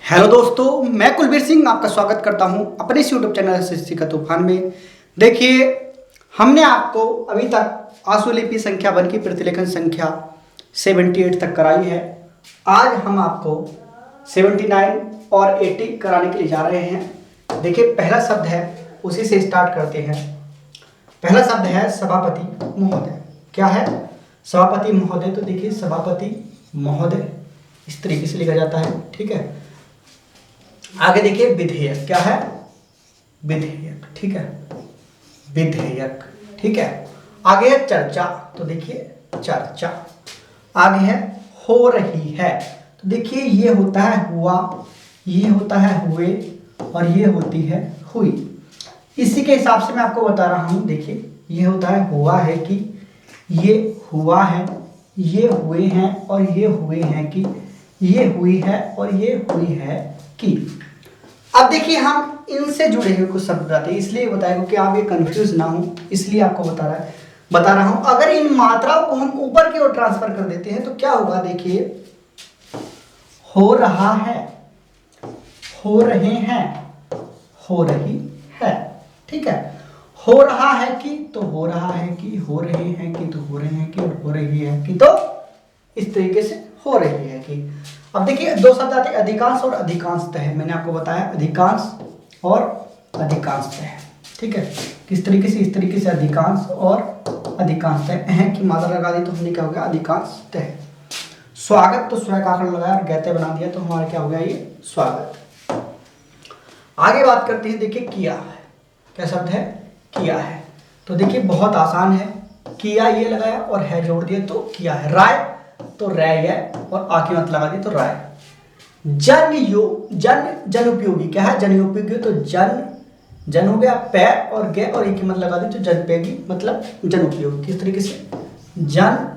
Hello दोस्तों, मैं कुलबीर सिंह आपका स्वागत करता हूं अपने इस यूट्यूब चैनल एसएससी का तूफान में। देखिए, हमने आपको अभी तक आशुलिपि संख्या 1 की प्रतिलेखन संख्या 78 तक कराई है। आज हम आपको 79 और 80 कराने के लिए जा रहे हैं। देखिए, पहला शब्द है, उसी से स्टार्ट करते हैं। पहला शब्द है सभापति महोदय। क्या है? सभापति महोदय। तो देखिए, सभापति महोदय इस तरीके से लिखा जाता है। ठीक है। आगे देखिए, विधेयक। क्या है? विधेयक। ठीक है, विधेयक। ठीक है। आगे है चर्चा। तो देखिए, चर्चा। आगे है हो रही है। तो देखिए, ये होता है हुआ, ये होता है हुए, और ये होती है हुई। इसी के हिसाब से मैं आपको बता रहा हूं। देखिए, ये होता है हुआ है कि, ये हुआ है, ये हुए हैं, और ये हुए हैं कि, ये हुई है और ये हुई है कि। अब देखिए, हम इनसे जुड़े हुए कुछ शब्द बताते हैं, इसलिए बताएगा कि आप ये कंफ्यूज ना हो, इसलिए आपको बता रहा हूं। अगर इन मात्राओं को हम ऊपर की ओर ट्रांसफर कर देते हैं तो क्या होगा? देखिए, हो रहा है, हो रहे हैं, हो रही है। ठीक है। हो रहा है कि, तो हो रहा है कि, हो रहे हैं कि, तो हो रहे हैं कि, और हो रही है कि, तो इस तरीके से हो रही है कि। अब देखिए, दो शब्द आते हैं, अधिकांश और अधिकांशतः। मैंने आपको बताया अधिकांश और अधिकांशतः। ठीक है। किस तरीके से? इस तरीके से अधिकांश और अधिकांशतः। हैं की मात्रा लगा दी तो हमने क्या हो गया? अधिकांशतः। स्वागत, तो स्व का आखिर लगाया और गैते बना दिया तो हमारा क्या हो गया? ये स्वागत। आगे बात करते हैं। देखिए, किया है। क्या शब्द है? किया है। तो देखिए, बहुत आसान है। किया ये लगाया और है जोड़ दिया तो किया है। राय, तो रय और आ की मत लगा दी तो राय। जन उपयोगी। क्या है? जन उपयोगी। तो जन हो गया, पै और गे और एक की मत लगा दी तो जन पेगी, मतलब जन उपयोगी। किस तरीके से? जन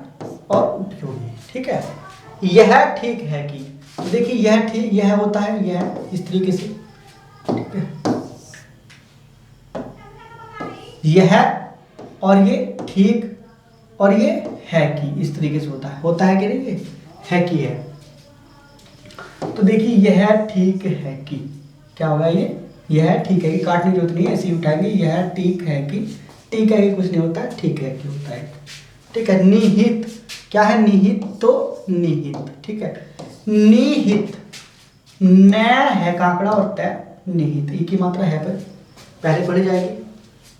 और उपयोगी। ठीक है। यह ठीक है कि, तो देखिए, यह ठीक, यह होता है यह, इस तरीके से। ठीक है। यह और ये ठीक, और ये है कि, इस तरीके से होता है कि नहीं? ये है कि है। तो देखिए, यह ठीक है कि, क्या होगा? ये यह ठीक है कि, काटने की जरूरत नहीं है, ऐसे ही उठाएंगे। यह ठीक है कि, ठीक है कि कुछ नहीं होता है, ठीक है कि होता है। ठीक है। निहित। क्या है? निहित, तो निहित। ठीक है। निहित, न है काकड़ा और तय, निहित ई की मात्रा है पर पहले पढ़ी जाएगी,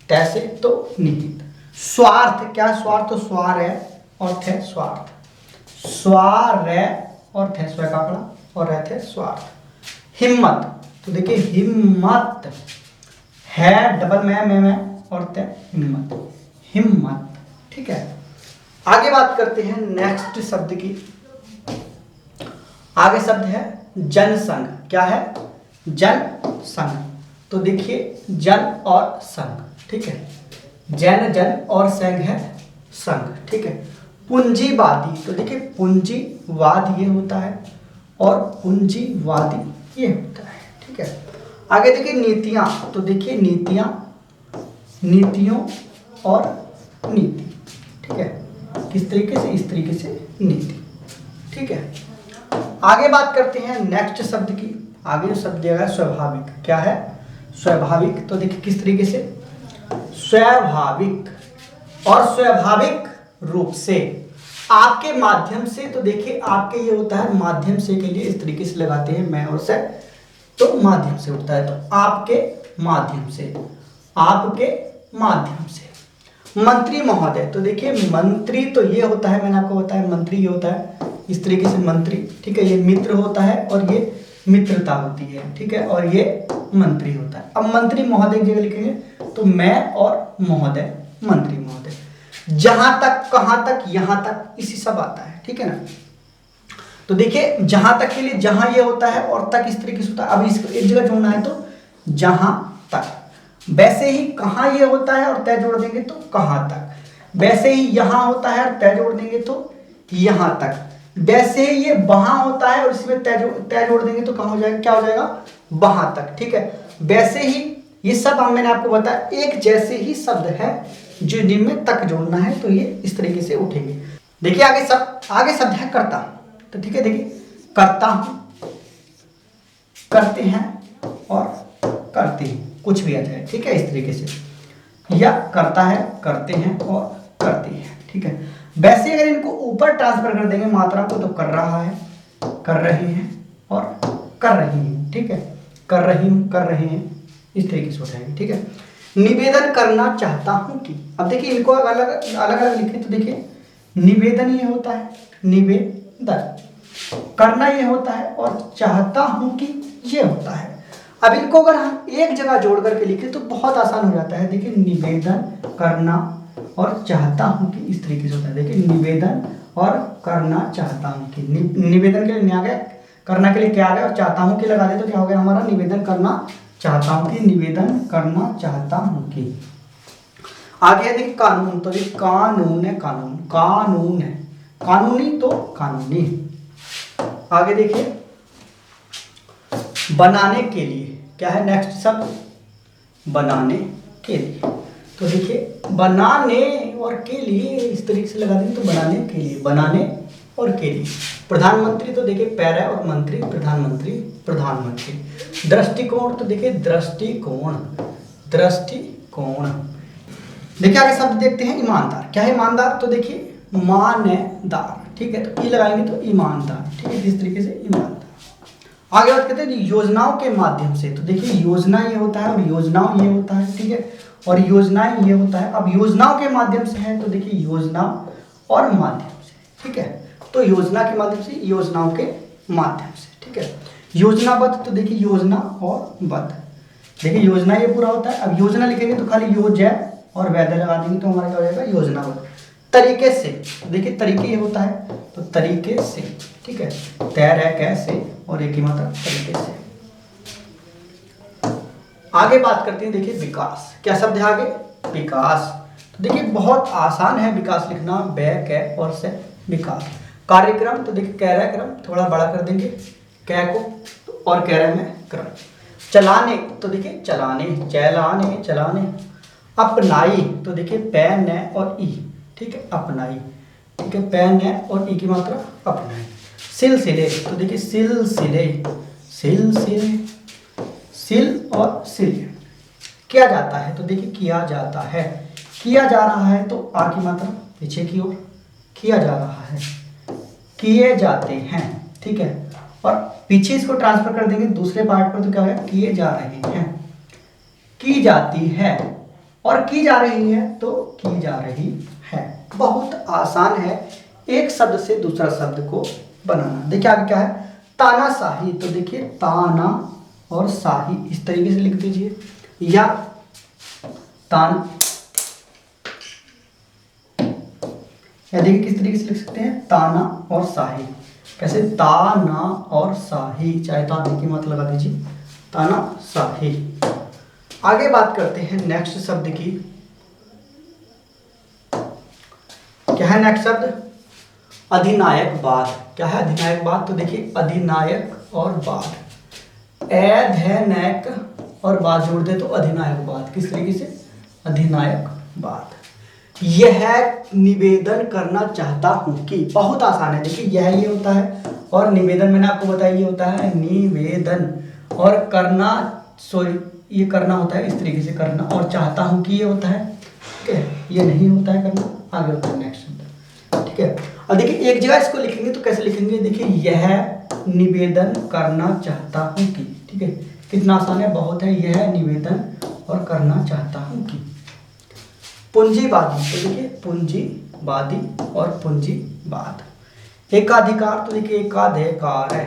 तय से, तो निहित। स्वार्थ। क्या? स्वार्थ, तो स्वार है और थे स्वार्थ। स्वार है और थे स्व काकड़ा और रहते स्वार्थ। हिम्मत। तो देखिए, हिम्मत है डबल में और ते हिम्मत, हिम्मत। ठीक है। आगे बात करते हैं नेक्स्ट शब्द की। आगे शब्द है जनसंघ। क्या है? जनसंघ। तो देखिए, जन और संघ। ठीक है। जन और संघ है संघ। ठीक है। पूंजीवादी। तो देखिए, पूंजीवाद ये होता है और पूंजीवादी ये होता है। ठीक है। आगे देखिए, नीतियां। तो देखिए, नीतियां, नीतियों और नीति। ठीक है। किस तरीके से? इस तरीके से नीति। ठीक है। आगे बात करते हैं नेक्स्ट शब्द की। आगे जो शब्द दिया गया स्वाभाविक। क्या है? स्वाभाविक। तो देखिए, किस तरीके से? स्वाभाविक और स्वाभाविक रूप से, आपके माध्यम से। तो देखिए, आपके ये होता है माध्यम से के लिए इस तरीके से लगाते हैं मैं और से, तो माध्यम से उठता है, तो आपके माध्यम से, आपके माध्यम से। मंत्री महोदय। तो देखिए, मंत्री तो ये होता है, मैंने आपको बताया मंत्री ये होता है इस तरीके से मंत्री। ठीक है। ये मित्र होता है और ये मित्रता होती है। ठीक है। और ये मंत्री होता है। अब मंत्री महोदय की जगह लिखेंगे तो मैं और महोदय, मंत्री महोदय। जहां तक, कहां तक, यहां तक, इसी सब आता है। ठीक है ना। तो देखिए, जहां तक के लिए जहां ये होता है और तक इस तरीके से होता है। अब इसको एक जगह जोड़ना है तो जहां तक। वैसे ही कहां ये होता है और तय जोड़ देंगे तो कहां तक। वैसे ही यहां होता है और तय जोड़ देंगे तो यहां तक। वैसे ही ये वहां होता है और इसमें तय जोड़ देंगे तो कहां हो जाएगा? क्या हो जाएगा? वहां तक। ठीक है। वैसे ही ये सब मैंने आपको बताया, एक जैसे ही शब्द है जो जिनमें तक जोड़ना है तो ये इस तरीके से उठेंगे। देखिए, आगे शब्द है करता। तो ठीक है, देखिए, करता हूं, करते हैं और करते हैं, कुछ भी आ जाए, ठीक है, इस तरीके से, या करता है, करते हैं और करते हैं, ठीक है। वैसे अगर इनको ऊपर ट्रांसफर कर देंगे मात्रा को तो कर रहा है, कर रहे हैं और कर रही हैं, ठीक है, कर रही हूँ, कर रहे हैं, इस तरीके से हो जाएगी, ठीक है। निवेदन करना चाहता हूँ कि, अब देखिए इनको अलग अलग लिखे तो देखिए निवेदन ये होता है, निवेदन करना ये होता है और चाहता हूँ कि ये होता है। अब इनको अगर हम एक जगह जोड़ करके लिखें तो बहुत आसान हो जाता है। देखिए निवेदन करना और चाहता हूँ कि इस तरीके से होता है। देखिए निवेदन और करना चाहता हूँ कि, निवेदन के लिए नहीं आ गया, करना के लिए क्या आ गया, और चाहता हूँ कि लगा दे तो क्या हो गया हमारा, निवेदन करना चाहता हूँ कि, निवेदन करना चाहता हूँ कि। आगे है देखिए कानून, तो देखिए कानून है, कानून, कानून है, कानूनी तो कानूनी। आगे देखिए बनाने के लिए, क्या है नेक्स्ट शब्द, बनाने के लिए, तो देखिए बनाने और के लिए इस तरीके से लगा देंगे तो बनाने के लिए, बनाने और के लिए। प्रधानमंत्री तो देखिए पैर है और मंत्री प्रधानमंत्री, प्रधानमंत्री। दृष्टिकोण तो देखिए दृष्टिकोण, दृष्टिकोण। देखिए आगे शब्द देखते हैं ईमानदार, क्या है ईमानदार, तो देखिए मानदार, ठीक है, तो ई लगाएंगे तो ईमानदार, ठीक है, इस तरीके से ईमानदार। आगे बात करते हैं योजनाओं के माध्यम से, तो देखिए योजना ये होता है और योजनाओं ये होता है, ठीक है, और योजनाएं ये होता है। अब योजनाओं के माध्यम से है तो देखिए योजना और माध्यम से, ठीक है, तो योजना के माध्यम से, योजनाओं के माध्यम से, ठीक है। योजनाबद्ध तो देखिए योजना और बद्ध, देखिए योजना ये पूरा होता है। अब योजना लिखेंगे तो खाली योज और वैध लगा देंगे तो हमारा क्या हो जाएगा योजनाबद्ध। तरीके से, देखिए तरीके ये होता है तो तरीके से, ठीक है, तैर है कैसे और एक ही मात्रा तरीके से। आगे बात करते हैं देखिए विकास, क्या शब्द है आगे, विकास, तो देखिए बहुत आसान है विकास लिखना, बै कै और से विकास। कार्यक्रम तो देखिए कार्यक्रम थोड़ा बड़ा कर देंगे कै को और कह रहे में क्रम। चलाने तो देखिए चलाने, चलाने, चलाने। अपनाई तो देखिए पैन है और ई, ठीक है, अपनाई, ठीक है, पैन है और ई की मात्रा अपनाई। सिलसिले तो देखिए सिलसिले, सिलसिले, सिल और सिले। किया जाता है तो देखिए किया जाता है, किया जा रहा है तो आ की मात्रा पीछे की ओर, किया जा रहा है, किए जाते हैं, ठीक है, और पीछे इसको ट्रांसफर कर देंगे दूसरे पार्ट पर तो क्या होगा किए जा रहे हैं, की जाती है, और की जा रही है तो की जा रही है। बहुत आसान है एक शब्द से दूसरा शब्द को बनाना। देखिए आगे क्या है, तानाशाही, तो देखिए ताना और शाही इस तरीके से लिख दीजिए, या तान, या देखिए किस तरीके से लिख सकते हैं, ताना और शाही, कैसे, ताना और शाही, चाहे ताने की मत लगा दीजिए, ताना शाही। आगे बात करते हैं नेक्स्ट शब्द की, क्या है नेक्स्ट शब्द, अधिनायकवाद। क्या है अधिनायकवाद, तो देखिए अधिनायक और वाद, ऐद है नैक और बाद जोड़ दे तो अधिनायकवाद, किस तरीके से, अधिनायकवाद। यह निवेदन करना चाहता हूं कि, बहुत आसान है, देखिए यह ये होता है और निवेदन मैंने आपको बताया ये होता है निवेदन, और करना, सॉरी ये करना होता है इस तरीके से करना, और चाहता हूं कि ये होता है, ठीक है, ये नहीं होता है करना, आगे होता है नेक्स्ट शब्द, ठीक है। अब देखिए एक जगह इसको लिखेंगे तो कैसे लिखेंगे, देखिए यह निवेदन करना चाहता हूं कि, ठीक है, कितना आसान है, बहुत है, यह निवेदन और करना चाहता हूं कि। पूंजीवादी तो देखिए पूंजीवादी और पूंजीवाद। एकाधिकार तो देखिए एकाधिकार है,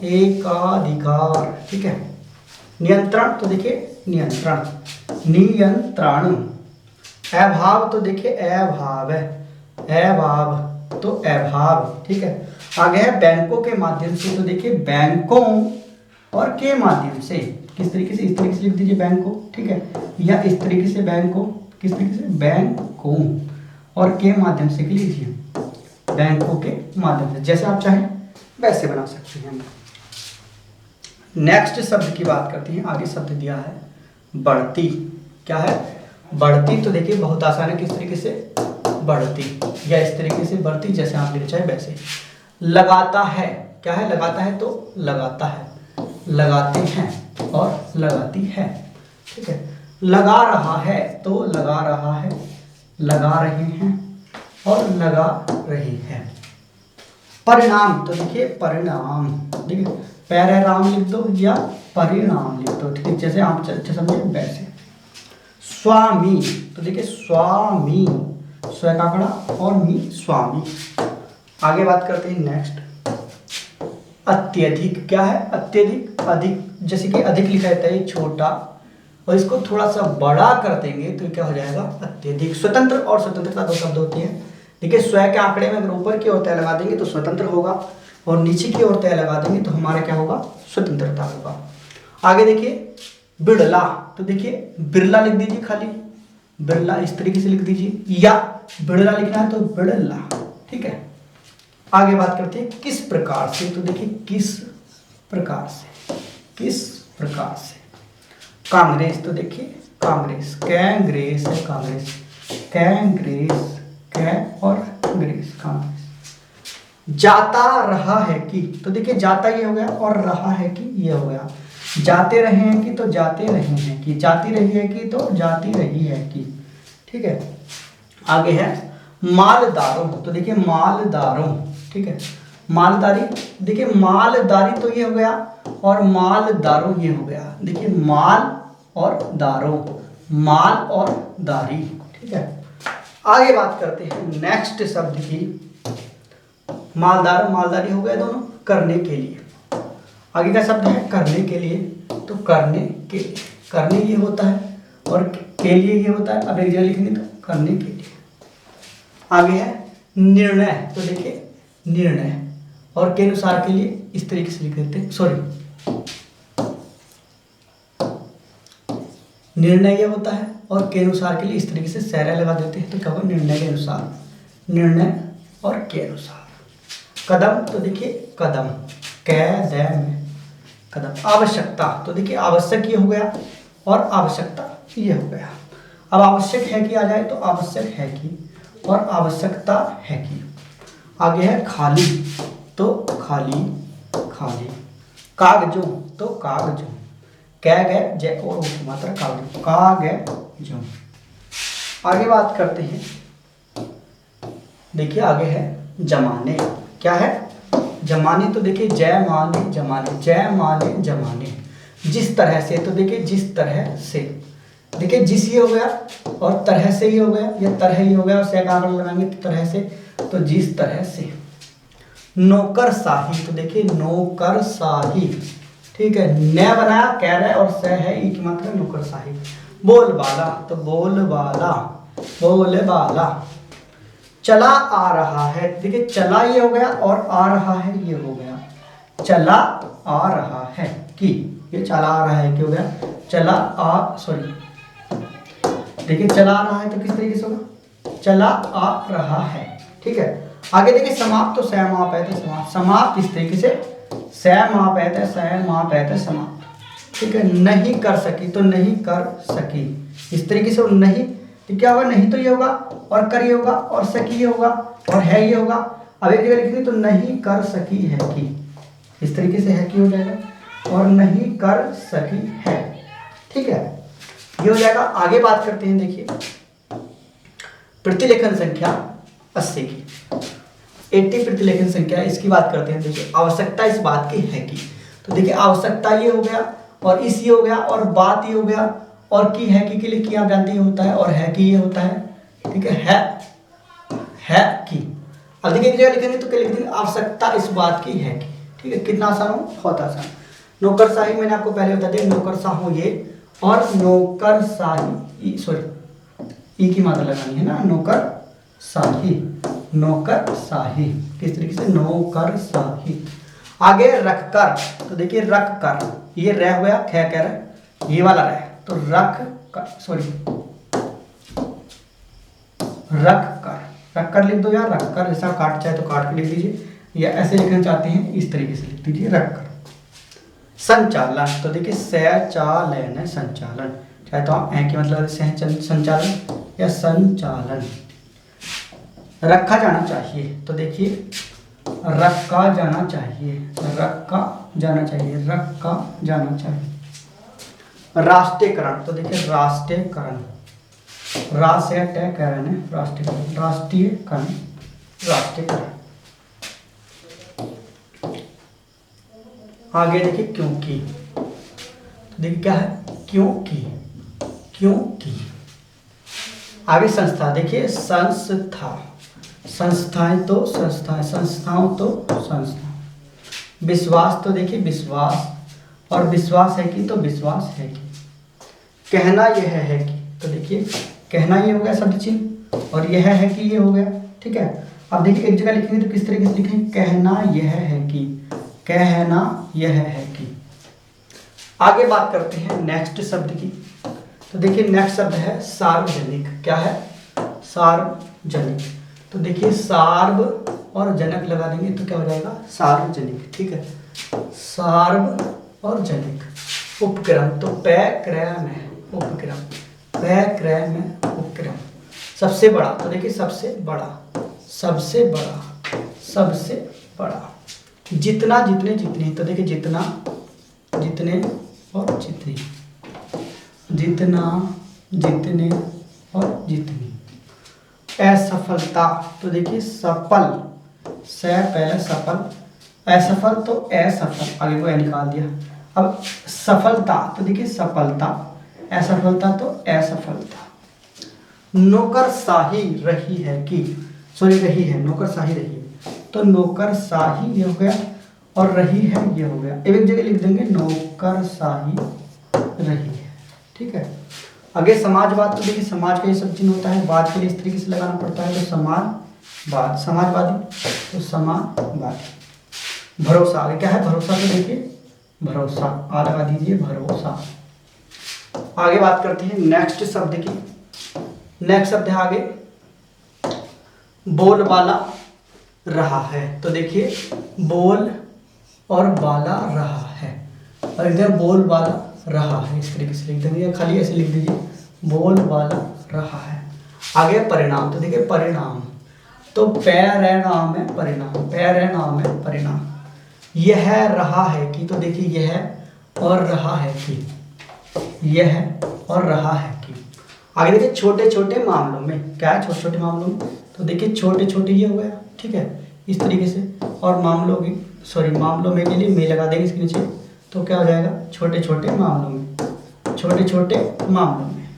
एकाधिकार, ठीक है। नियंत्रण तो देखिए नियंत्रण, नियंत्रण। अभाव तो देखिए अभाव है, अभाव तो अभाव, ठीक है। आगे है बैंकों के माध्यम से, तो देखिए बैंकों और के माध्यम से, किस तरीके से, इस तरीके से लिख दीजिए बैंकों, ठीक है, या इस तरीके से बैंकों, किस तरीके से, बैंकों और के माध्यम से लीजिए, बैंकों के माध्यम से, जैसे आप चाहें वैसे बना सकते हैं। नेक्स्ट शब्द की बात करते हैं, आगे शब्द दिया है बढ़ती। क्या है बढ़ती, तो देखिए बहुत आसान है, किस तरीके से बढ़ती, या इस तरीके से बढ़ती, जैसे आप लिख चाहे वैसे। लगाता है, क्या है लगाता है तो लगाता है, लगाते हैं और लगाती है। ठीक है, लगा रहा है तो लगा रहा है, लगा रहे हैं और लगा रही है। परिणाम तो देखिए परिणाम, देखिए पैराराम लिख दो या परिणाम लिख दो, ठीक है, जैसे आप अच्छे समझे वैसे। स्वामी तो देखिए स्वामी, स्व का कड़ा और मी स्वामी। आगे बात करते हैं नेक्स्ट। अत्यधिक क्या है? अत्यधिक, अधिक, जैसे कि अधिक लिखा रहता है छोटा और इसको थोड़ा सा बड़ा कर देंगे तो क्या हो जाएगा? अत्यधिक। स्वतंत्र और स्वतंत्रता दो शब्द होते हैं। देखिए स्व के आंकड़े में अगर ऊपर की ओर तय लगा देंगे तो स्वतंत्र होगा और नीचे की ओर तय लगा देंगे तो हमारा क्या होगा? स्वतंत्रता होगा। आगे देखिए बिड़ला, तो देखिए बिरला लिख दीजिए, खाली बिरला इस तरीके से लिख दीजिए, या बिड़ला लिखना है तो बिड़ला। ठीक है, आगे बात करते हैं किस प्रकार से, तो देखिए किस प्रकार से, किस प्रकार से। कांग्रेस तो देखिए कांग्रेस, कैंग्रेस है कांग्रेस, कैंग्रेस, कै और ग्रेस कांग्रेस। जाता रहा है कि, तो देखिए जाता ये हो गया और रहा है कि ये हो गया। जाते रहे हैं कि तो जाते रहे हैं कि, जाती रही है कि तो जाती रही है कि। ठीक है, आगे है मालदारों, तो देखिए मालदारों। ठीक है, मालदारी, देखिए मालदारी तो ये हो गया और मालदारों ये हो गया। देखिए माल और दारों, माल और दारी। ठीक है, आगे बात करते हैं नेक्स्ट शब्द की। मालदार मालदारी हो गया दोनों, करने के लिए। आगे का शब्द है करने के लिए, तो करने के, करने ये होता है और के लिए ये होता है। अब एक जगह लिखेंगे तो करने के लिए। आगे है निर्णय, तो देखिए निर्णय और के अनुसार के लिए इस तरीके से लिख देते हैं, सॉरी निर्णय ये होता है और के अनुसार के लिए इस तरीके से सैरा लगा देते हैं तो क्या होगा? निर्णय के अनुसार, निर्णय और के अनुसार। कदम तो देखिए कदम, कैदम कदम। आवश्यकता तो देखिए आवश्यक ये हो गया और आवश्यकता ये हो गया। अब आवश्यक है कि आ जाए तो आवश्यक है कि और आवश्यकता है कि। आगे है खाली, तो खाली, खाली। कागजों तो कागजों, कै गए जय और मात्रा कागजों, कागजों। आगे बात करते हैं, देखिए आगे है जमाने। क्या है? जमाने, तो देखिए जय माने जमाने, जय माने जमाने। जिस तरह से, तो देखिए जिस तरह से, देखिए जिस ये हो गया और तरह से ही हो गया, या तरह ही हो गया और से का आंकड़ा लगाएंगे तो तरह से, तो जिस तरह से। नौकरशाही, तो देखिए नौकरशाही। ठीक है, न बनाया कह रहा है और स है ई की मात्रा नौकरशाही। बोलबाला, तो बोलबाला, बोलबाला। चला आ रहा है, देखिए चला ये हो गया और आ रहा है ये हो गया। चला आ रहा है कि, ये चला आ रहा है कि हो गया। चला आ, सॉरी देखिए चला आ रहा है तो किस तरीके से होगा? चला आ रहा है। ठीक है, आगे देखिए समाप्त, तो समाप्त है समाप्त, समाप्त इस तरीके से समाप्त है समाप्त है समाप्त। ठीक है, नहीं कर सकी तो नहीं कर सकी इस तरीके से। और नहीं तो क्या होगा? नहीं तो ये होगा और कर ये होगा और सकी ये होगा और है ये होगा। अब एक जगह लिखेंगे तो नहीं कर सकी है कि, इस तरीके से है कि हो जाएगा और नहीं कर सकी है। ठीक है, ये हो जाएगा। आगे बात करते हैं, देखिए प्रतिलेखन संख्या 80 की, 80 प्रतिलेखन संख्या, इसकी बात करते हैं। देखिए आवश्यकता इस बात की है कि, तो देखिए आवश्यकता ये हो गया और इस ये हो गया और बात ये हो गया और की है कि के लिए किया जानती होता है और है कि ये होता है। ठीक है कि। अब देखिए एक जगह लिखेंगे तो क्या लिख देंगे? आवश्यकता इस बात की है कि। ठीक है, कितना आसान हो? बहुत आसान। नौकरशाही मैंने आपको पहले बता दिया, नौकरशाह ये और नौकरशाही, सॉरी ई की मात्रा लगानी है ना, नौकरशाही, नौकरशाही किस तरीके से? नौकरशाही। आगे रखकर, तो देखिए रखकर, ये रह गया, ख कह रहा ये वाला रह, तो रख कर, सॉरी रख कर, रख कर लिख दो या रख कर, जैसा काट चाहे तो काट के लिख दीजिए या ऐसे लिखना चाहते हैं इस तरीके से लिख दीजिए रख कर। संचालन, तो देखिए संचालन है, संचालन, चाहे तो आप ऐ के मतलब संचालन या संचालन। रखा जाना चाहिए, तो देखिए रखा जाना चाहिए, रखा जाना चाहिए, रखा जाना चाहिए। राष्ट्रीयकरण, तो देखिए राष्ट्रीयकरण, राष्ट्र या टय करण है, राष्ट्रीयकरण, राष्ट्रीयकरण, राष्ट्रीयकरण। आगे देखिए क्योंकि, तो देखिए क्या है, क्योंकि, क्योंकि। आगे संस्था, देखिए संस्था, संस्थाएं तो संस्थाएं, संस्थाओं तो संस्था। विश्वास, तो देखिए विश्वास, और विश्वास है कि तो विश्वास है कि। कहना यह है कि, तो देखिए कहना ये हो गया शब्द चिन्ह, और यह है कि ये हो गया, ठीक है। अब देखिए एक जगह लिखेंगे तो किस तरीके से लिखेंगे, कहना यह है कि, कहना यह है कि। आगे बात करते हैं नेक्स्ट शब्द की, तो देखिए नेक्स्ट शब्द है सार्वजनिक। क्या है, सार्वजनिक। तो देखिए सार्व और जनक लगा देंगे तो क्या हो जाएगा, सार्वजनिक, ठीक है। सार्व और जनिक। उपक्रम, तो पै क्रय में उपक्रम, पै क्रय में उपक्रम। सबसे बड़ा, तो देखिए सबसे बड़ा, सबसे बड़ा, सबसे बड़ा। जितना, जितने, जितनी, तो देखिए जितना, जितने और जितनी, जितना, जितने और जितनी। असफलता, तो देखिए सफल, से पहले सफल, असफल तो असफल, आगे को निकाल दिया। अब सफलता, तो देखिए सफलता, असफलता तो असफलता। नौकरशाही रही है कि, सॉरी रही है, नौकरशाही रही है, तो नौकरशाही ये हो गया, और रही है ये हो गया। एक जगह लिख देंगे नौकरशाही रही है, ठीक है। आगे समाजवाद, तो देखिए समाज का ये सब चिन्ह होता है, वाद के लिए इस तरीके से लगाना पड़ता है, तो समाजवाद, समाजवादी तो समाजवादी। भरोसा, आगे क्या है, भरोसा, तो देखिए भरोसा, आ लगा दीजिए भरोसा। आगे बात करते हैं नेक्स्ट शब्द की। नेक्स्ट शब्द है आगे बोलबाला रहा है, तो देखिए बोल और बाला रहा है, और इधर बोलबाला रहा है, इस तरीके से लिख देंगे, या खाली ऐसे लिख दीजिए बोलबाला रहा है। आगे परिणाम, तो देखिए परिणाम, तो परिणाम है, परिणाम, परिणाम है, परिणाम। यह रहा है कि, तो देखिए यह और रहा है कि, यह और रहा है कि। आगे देखिए छोटे छोटे मामलों में, क्या है छोटे छोटे मामलों में, तो देखिए छोटे छोटे ये हो गया, ठीक है, इस तरीके से। और मामलों की, सॉरी मामलों में के लिए मैं लगा देंगे इसके नीचे, तो क्या हो जाएगा छोटे छोटे मामलों में, छोटे छोटे मामलों में।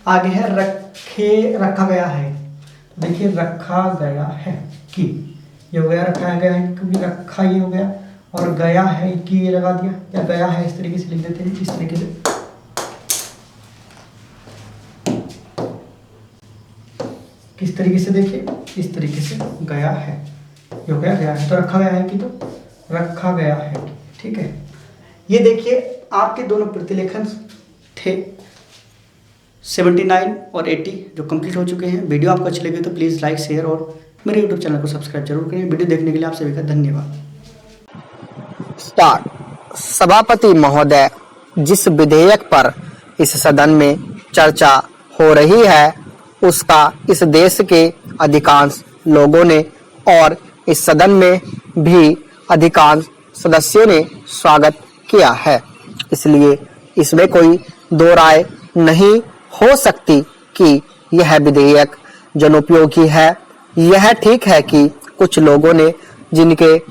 आगे है रखे, रखा गया है, देखिए रखा गया है कि, ये हो गया रखा गया है, क्योंकि रखा ये हो गया, और गया है कि ये लगा दिया, या गया है इस तरीके से लिख देते हैं, इस तरीके से। किस तरीके से, देखिए इस तरीके से गया है, ये हो गया गया है, तो रखा गया है कि, तो रखा गया है कि, ठीक है। ये देखिए आपके दोनों प्रतिलेखन थे 79 और 80 जो कंप्लीट हो चुके हैं। वीडियो आपको अच्छी लगी तो प्लीज़ लाइक, शेयर और मेरे यूट्यूब चैनल को सब्सक्राइब जरूर करें। वीडियो देखने के लिए आप सभी का धन्यवाद। स्टार्ट। सभापति महोदय, जिस विधेयक पर इस सदन में चर्चा हो रही है उसका इस देश के अधिकांश लोगों ने और इस सदन में भी अधिकांश सदस्यों ने स्वागत किया है, इसलिए इसमें कोई दो राय नहीं हो सकती कि यह विधेयक जनोपयोगी है। यह ठीक है कि कुछ लोगों ने, जिनके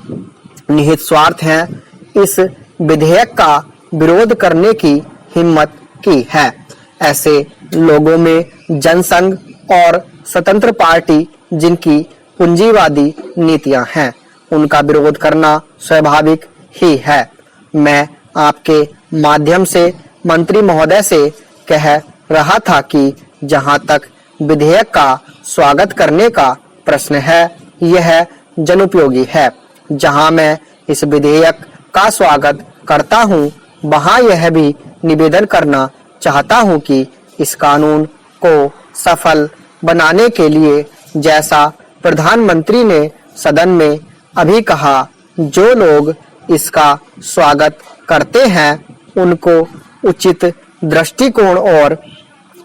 निहित स्वार्थ हैं, इस विधेयक का विरोध करने की हिम्मत की है। ऐसे लोगों में जनसंघ और स्वतंत्र पार्टी, जिनकी पूंजीवादी नीतियां हैं, उनका विरोध करना स्वाभाविक ही है। मैं आपके माध्यम से मंत्री महोदय से कह रहा था कि जहां तक विधेयक का स्वागत करने का प्रश्न है, यह जनोपयोगी है। जहां मैं इस विधेयक का स्वागत करता हूं, वहां यह भी निवेदन करना चाहता हूं कि इस कानून को सफल बनाने के लिए, जैसा प्रधानमंत्री ने सदन में अभी कहा, जो लोग इसका स्वागत करते हैं उनको उचित दृष्टिकोण और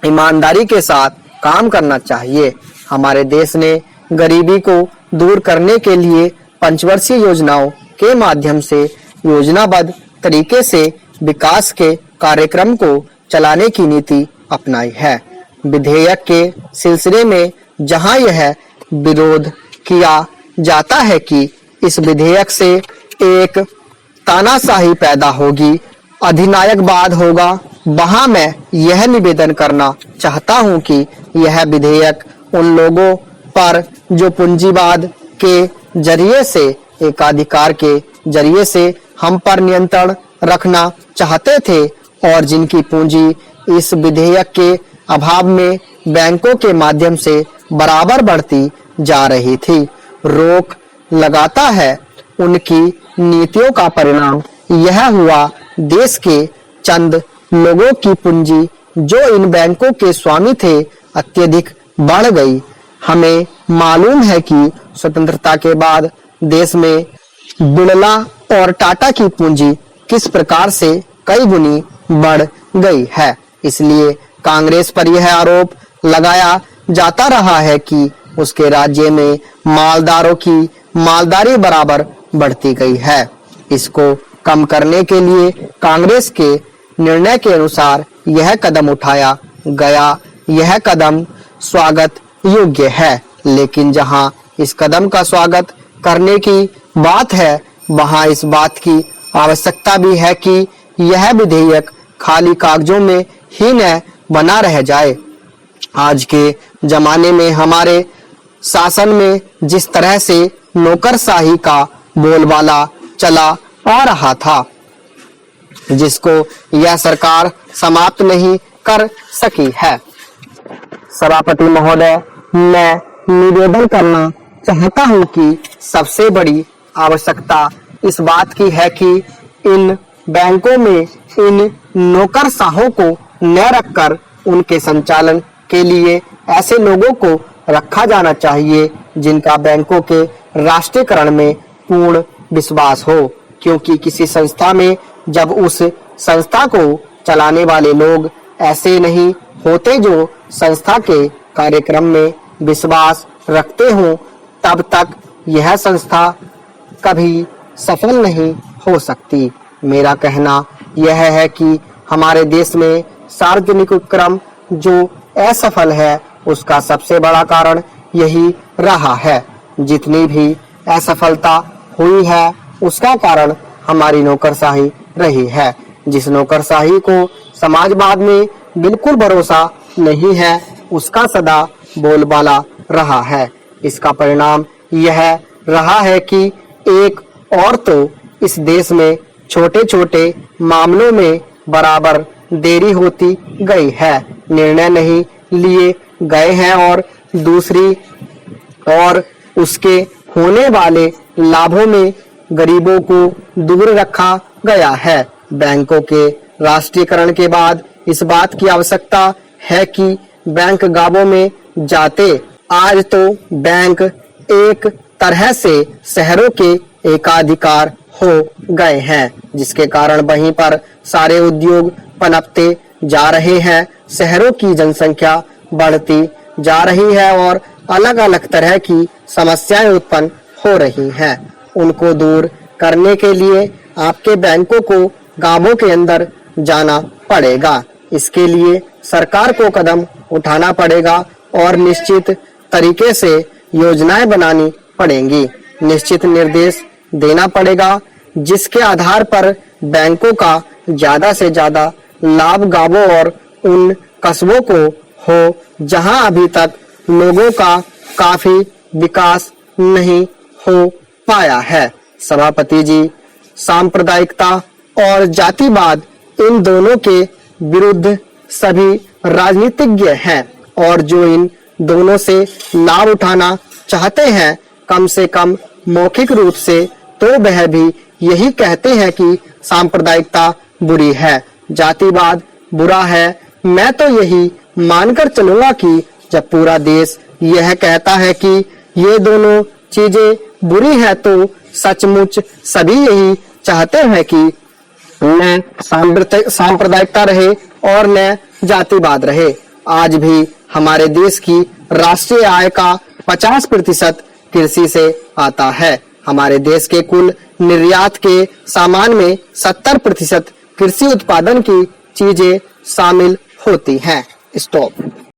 ईमानदारी के साथ काम करना चाहिए। हमारे देश ने गरीबी को दूर करने के लिए पंचवर्षीय योजनाओं के माध्यम से योजनाबद्ध तरीके से विकास के कार्यक्रम को चलाने की नीति अपनाई है। विधेयक के सिलसिले में जहां यह विरोध किया जाता है कि इस विधेयक से एक तानाशाही पैदा होगी, अधिनायकवाद होगा, वहां मैं यह निवेदन करना चाहता हूं कि यह विधेयक उन लोगों पर जो पूंजीवाद के जरिए से, एकाधिकार के जरिए से हम पर नियंत्रण रखना चाहते थे और जिनकी पूंजी इस विधेयक के अभाव में बैंकों के माध्यम से बराबर बढ़ती जा रही थी, रोक लगाता है। उनकी नीतियों का परिणाम यह हुआ, देश के चंद लोगों की पूंजी जो इन बैंकों के स्वामी थे अत्यधिक बढ़ गई। हमें मालूम है कि स्वतंत्रता के बाद देश में बिड़ला और टाटा की पूंजी किस प्रकार से कई गुनी बढ़ गई है। इसलिए कांग्रेस पर यह आरोप लगाया जाता रहा है कि उसके राज्य में मालदारों की मालदारी बराबर बढ़ती गई है। इसको कम करने के लिए कांग्रेस के निर्णय के अनुसार यह कदम उठाया गया। यह कदम स्वागत योग्य है, लेकिन जहां इस कदम का स्वागत करने की बात है, वहां इस बात की आवश्यकता भी है कि यह विधेयक खाली कागजों में ही न बना रह जाए। आज के जमाने में हमारे शासन में जिस तरह से नौकरशाही का बोलबाला चला आ रहा था, जिसको यह सरकार समाप्त नहीं कर सकी है। सभापति महोदय, मैं निवेदन करना चाहता हूं कि सबसे बड़ी आवश्यकता इस बात की है कि इन बैंकों में इन नौकरशाहों को न रखकर उनके संचालन के लिए ऐसे लोगों को रखा जाना चाहिए जिनका बैंकों के राष्ट्रीयकरण में पूर्ण विश्वास हो, क्योंकि किसी संस्था में जब उस संस्था को चलाने वाले लोग ऐसे नहीं होते जो संस्था के कार्यक्रम में विश्वास रखते हों, तब तक यह संस्था कभी सफल नहीं हो सकती। मेरा कहना यह है कि हमारे देश में सार्वजनिक उपक्रम जो असफल है, उसका सबसे बड़ा कारण यही रहा है। जितनी भी असफलता हुई है, उसका कारण हमारी नौकरशाही रही है। जिस नौकरशाही को समाजवाद में बिल्कुल भरोसा नहीं है, उसका सदा बोलबाला रहा है। इसका परिणाम यह रहा है कि एक और तो इस देश में छोटे-छोटे मामलों में बराबर देरी होती गई है, निर्णय नहीं लिए गए हैं, और दूसरी और उसके होने वाले लाभों में गरीबों को दूर रखा गया है। बैंकों के राष्ट्रीयकरण के बाद इस बात की आवश्यकता है कि बैंक गांवों में जाते। आज तो बैंक एक तरह से शहरों के एकाधिकार हो गए हैं, जिसके कारण वहीं पर सारे उद्योग पनपते जा रहे हैं। शहरों की जनसंख्या बढ़ती जा रही है और अलग-अलग तरह की समस्याएं उत्पन्न हो रही हैं। उनको दूर करने के लिए आपके बैंकों को गांवों के अंदर जाना पड़ेगा। इसके लिए सरकार को कदम उठाना पड़ेगा और निश्चित तरीके से योजनाएं बनानी पड़ेंगी, निश्चित निर्देश देना पड़ेगा, जिसके आधार पर बैंकों का ज्यादा से ज्यादा लाभ गांवों और उन कस्बों को हो जहां अभी तक लोगों का काफी विकास नहीं हो पाया है। सभापति जी, सांप्रदायिकता और जातिवाद इन दोनों के विरुद्ध सभी राजनीतिज्ञ हैं और जो इन दोनों से लाभ उठाना चाहते हैं, कम से कम मौखिक रूप से तो वह भी यही कहते हैं कि सांप्रदायिकता बुरी है, जातिवाद बुरा है। मैं तो यही मानकर चलूंगा कि जब पूरा देश यह कहता है कि ये दोनों चीजें बुरी है, तो सचमुच सभी यही चाहते हैं कि न सांप्रदायिकता रहे और न जातिवाद रहे। आज भी हमारे देश की राष्ट्रीय आय का 50% कृषि से आता है। हमारे देश के कुल निर्यात के सामान में 70% कृषि उत्पादन की चीजें शामिल होती हैं। स्टॉप।